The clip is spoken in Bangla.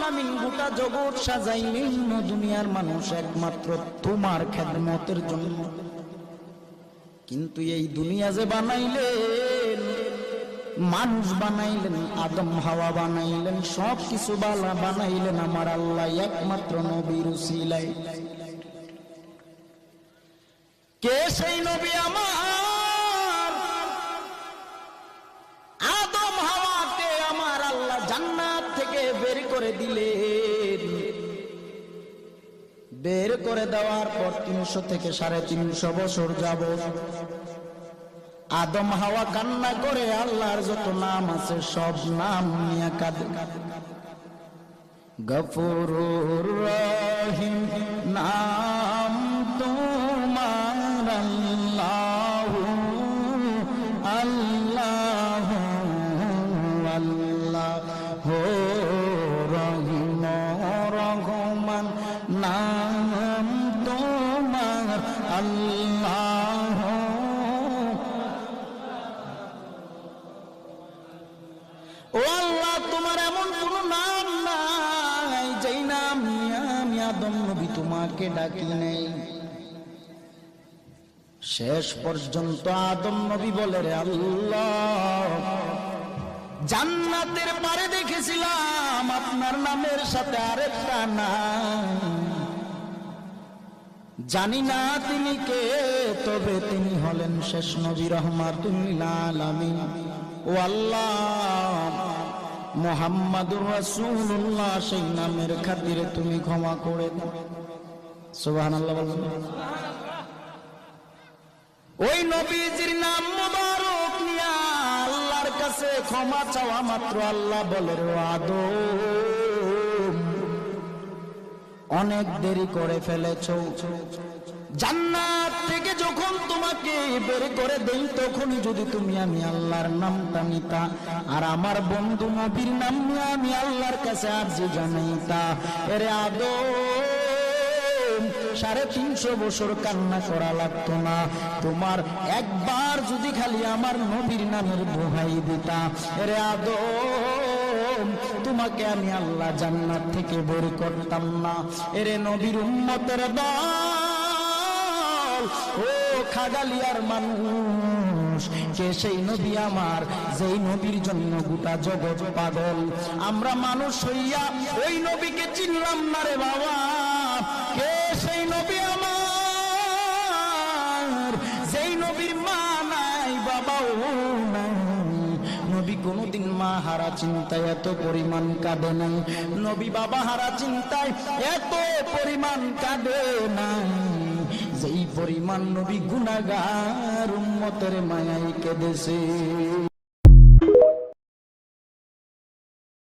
আলামিন গোটা জগৎ সাজাইলেন দুনিয়ার মানুষ একমাত্র তোমার খেদমতের জন্য। কিন্তু এই দুনিয়া যে বানাইলেন, মানুষ বানাইলেন, আদম হাওয়া বানাইলেন, সব কিছু বানাইলেন আমার আল্লাহ একমাত্র নবীর উসিলায়। কে সেই নবী? আমার আদম হাওয়াকে আমার আল্লাহ জান্নাত থেকে বের করে দিলেন। বের করে দেওয়ার পর 300 থেকে 350 বছর যাবত আদম হাওয়া কান্না করে আল্লাহর যত নাম আছে সব নাম নিয়ে কাঁদে। গফুরুর রহিম নাম তোমার আল্লাহ, আল্লাহ আল্লাহ রহিম রহমান নাম তোমার আল্লাহ। ও আল্লাহ, তোমার এমন কোন নাম নাই যেই নাম নিয়ে আমি আদম নবী তোমাকে ডাকি নেই। শেষ পর্যন্ত আদম নবী বলে, রে আল্লাহ, জান্নাতের পারে দেখেছিলাম আপনার নামের সাথে আরেকটা নাম, জানি না তিনি কে, তবে তিনি হলেন শেষ নবী রাহমাতুল লিল আলামিন। ও আল্লাহ, মুহাম্মাদুর রাসূলুল্লাহ সেই নামের খাতিরে তুমি ক্ষমা করে দাও। সুবহানাল্লাহ বলুন। ওই নবীজির নাম মুবারক নিয়া আল্লাহর কাছে ক্ষমা চাওয়া মাত্র আল্লাহ বলে, রে আদম, অনেক দেরি করে ফেলেছো। জান্নাত থেকে যখন তোমাকে বের করে দেই তখনই যদি তুমি আমি আল্লাহর নামটা নিতা আর আমার বন্ধু নবীর নাম নিয়ে আমি আল্লাহর কাছে আরজি জানাইতা, এরে আদম 350 বছর কান্না করা লাগতো না। তোমার একবার যদি খালি আমার নবীর নামের দোহাই দিতা, এরে আদম, তোমাকে আমি আল্লাহ জান্নাত থেকে বের করতাম না। এরে নবীর উম্মতের দল, ও খাগালিয়ার মানুষ, কে সেই নবী আমার যেই নবীর জন্য গোটা জগৎ পাগল? আমরা মানুষ হইয়া ওই নবীকে চিনলাম না রে বাবা। কে সেই নবী আমার যেই নবীর মা নাই, বাবাও নাই? নবী কোনদিন মা হারা চিন্তায় এত পরিমাণ কাঁদে নাই, নবী বাবা হারা চিন্তায় এত পরিমাণ কাঁদে নাই যেই পরিমাণ নবী গুনাহগার উম্মতের মায়ায় কেঁদেছে।